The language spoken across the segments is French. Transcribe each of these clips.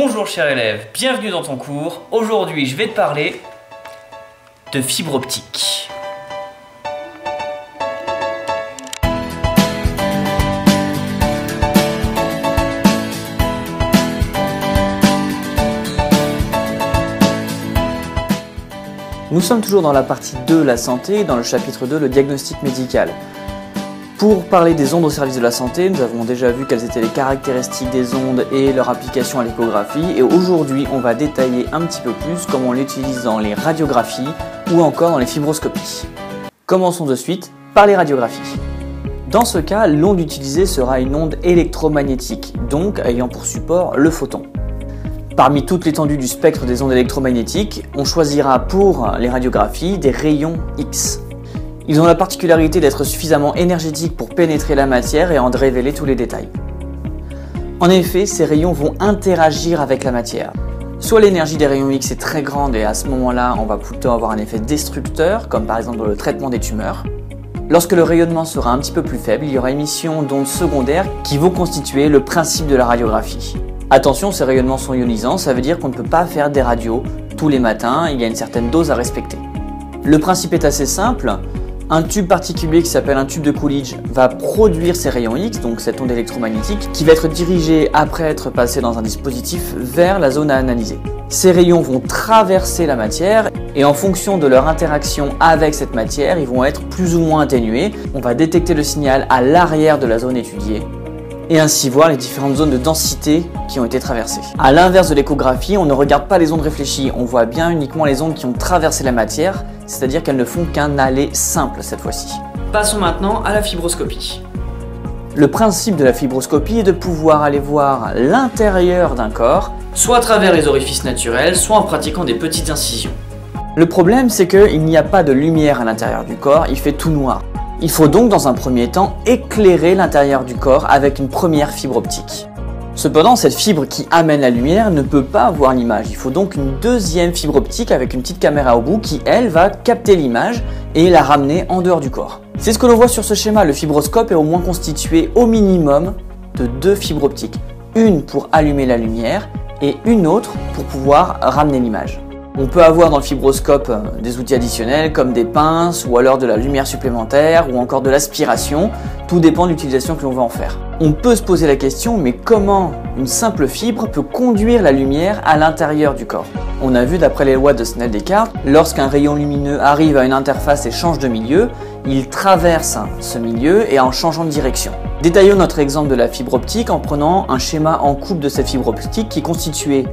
Bonjour cher élève, bienvenue dans ton cours. Aujourd'hui je vais te parler de fibre optique. Nous sommes toujours dans la partie 2, la santé, dans le chapitre 2, le diagnostic médical. Pour parler des ondes au service de la santé, nous avons déjà vu quelles étaient les caractéristiques des ondes et leur application à l'échographie. Et aujourd'hui, on va détailler un petit peu plus comment on l'utilise dans les radiographies ou encore dans les fibroscopies. Commençons de suite par les radiographies. Dans ce cas, l'onde utilisée sera une onde électromagnétique, donc ayant pour support le photon. Parmi toute l'étendue du spectre des ondes électromagnétiques, on choisira pour les radiographies des rayons X. Ils ont la particularité d'être suffisamment énergétiques pour pénétrer la matière et en révéler tous les détails. En effet, ces rayons vont interagir avec la matière. Soit l'énergie des rayons X est très grande et à ce moment-là, on va plutôt avoir un effet destructeur, comme par exemple dans le traitement des tumeurs. Lorsque le rayonnement sera un petit peu plus faible, il y aura émission d'ondes secondaires qui vont constituer le principe de la radiographie. Attention, ces rayonnements sont ionisants, ça veut dire qu'on ne peut pas faire des radios tous les matins, il y a une certaine dose à respecter. Le principe est assez simple. Un tube particulier qui s'appelle un tube de Coolidge va produire ces rayons X, donc cette onde électromagnétique, qui va être dirigée après être passée dans un dispositif vers la zone à analyser. Ces rayons vont traverser la matière et en fonction de leur interaction avec cette matière, ils vont être plus ou moins atténués. On va détecter le signal à l'arrière de la zone étudiée et ainsi voir les différentes zones de densité qui ont été traversées. A l'inverse de l'échographie, on ne regarde pas les ondes réfléchies, on voit bien uniquement les ondes qui ont traversé la matière, c'est-à-dire qu'elles ne font qu'un aller simple cette fois-ci. Passons maintenant à la fibroscopie. Le principe de la fibroscopie est de pouvoir aller voir l'intérieur d'un corps, soit à travers les orifices naturels, soit en pratiquant des petites incisions. Le problème, c'est qu'il n'y a pas de lumière à l'intérieur du corps, il fait tout noir. Il faut donc dans un premier temps éclairer l'intérieur du corps avec une première fibre optique. Cependant, cette fibre qui amène la lumière ne peut pas voir l'image. Il faut donc une deuxième fibre optique avec une petite caméra au bout qui, elle, va capter l'image et la ramener en dehors du corps. C'est ce que l'on voit sur ce schéma. Le fibroscope est au moins constitué au minimum de 2 fibres optiques. Une pour allumer la lumière et une autre pour pouvoir ramener l'image. On peut avoir dans le fibroscope des outils additionnels comme des pinces ou alors de la lumière supplémentaire ou encore de l'aspiration. Tout dépend de l'utilisation que l'on va en faire. On peut se poser la question, mais comment une simple fibre peut conduire la lumière à l'intérieur du corps? On a vu d'après les lois de Snell-Descartes, lorsqu'un rayon lumineux arrive à une interface et change de milieu, il traverse ce milieu et en changeant de direction. Détaillons notre exemple de la fibre optique en prenant un schéma en coupe de cette fibre optique qui est constitué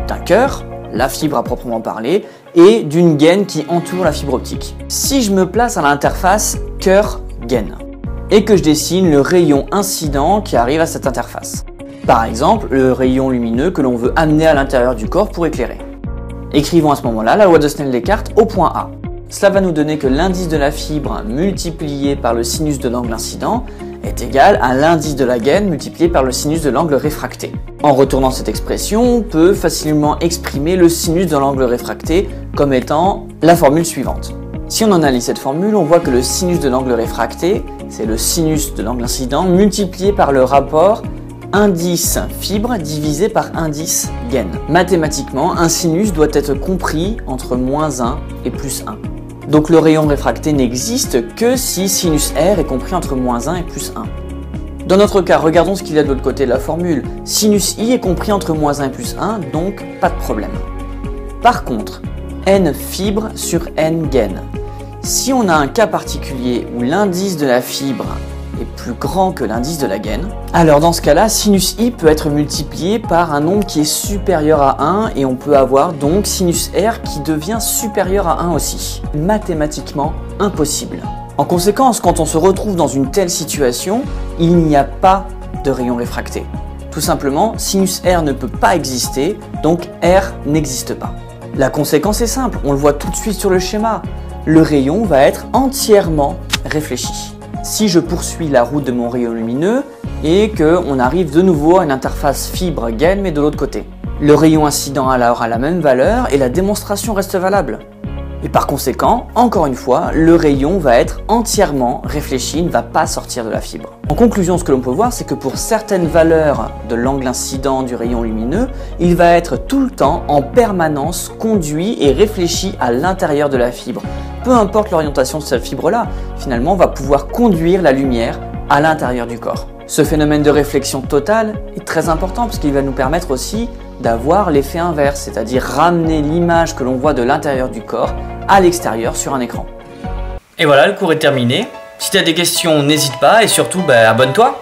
d'un cœur, la fibre à proprement parler, et d'une gaine qui entoure la fibre optique. Si je me place à l'interface cœur-gaine, et que je dessine le rayon incident qui arrive à cette interface. Par exemple, le rayon lumineux que l'on veut amener à l'intérieur du corps pour éclairer. Écrivons à ce moment-là la loi de Snell-Descartes au point A. Cela va nous donner que l'indice de la fibre multiplié par le sinus de l'angle incident est égal à l'indice de la gaine multiplié par le sinus de l'angle réfracté. En retournant cette expression, on peut facilement exprimer le sinus de l'angle réfracté comme étant la formule suivante. Si on analyse cette formule, on voit que le sinus de l'angle réfracté, c'est le sinus de l'angle incident multiplié par le rapport indice fibre divisé par indice gaine. Mathématiquement, un sinus doit être compris entre -1 et +1. Donc le rayon réfracté n'existe que si sinus R est compris entre -1 et +1. Dans notre cas, regardons ce qu'il y a de l'autre côté de la formule. Sinus I est compris entre -1 et +1, donc pas de problème. Par contre, N fibre sur N gaine. Si on a un cas particulier où l'indice de la fibre est plus grand que l'indice de la gaine, alors dans ce cas-là, sinus I peut être multiplié par un nombre qui est supérieur à 1 et on peut avoir donc sinus R qui devient supérieur à 1 aussi. Mathématiquement impossible. En conséquence, quand on se retrouve dans une telle situation, il n'y a pas de rayon réfracté. Tout simplement, sinus R ne peut pas exister, donc R n'existe pas. La conséquence est simple, on le voit tout de suite sur le schéma. Le rayon va être entièrement réfléchi. Si je poursuis la route de mon rayon lumineux et qu'on arrive de nouveau à une interface fibre-gaine mais de l'autre côté. Le rayon incident alors a la même valeur et la démonstration reste valable. Et par conséquent, encore une fois, le rayon va être entièrement réfléchi, il ne va pas sortir de la fibre. En conclusion, ce que l'on peut voir, c'est que pour certaines valeurs de l'angle incident du rayon lumineux, il va être tout le temps en permanence conduit et réfléchi à l'intérieur de la fibre. Peu importe l'orientation de cette fibre-là, finalement, on va pouvoir conduire la lumière à l'intérieur du corps. Ce phénomène de réflexion totale est très important parce qu'il va nous permettre aussi d'avoir l'effet inverse, c'est-à-dire ramener l'image que l'on voit de l'intérieur du corps à l'extérieur sur un écran. Et voilà, le cours est terminé. Si tu as des questions, n'hésite pas et surtout, abonne-toi.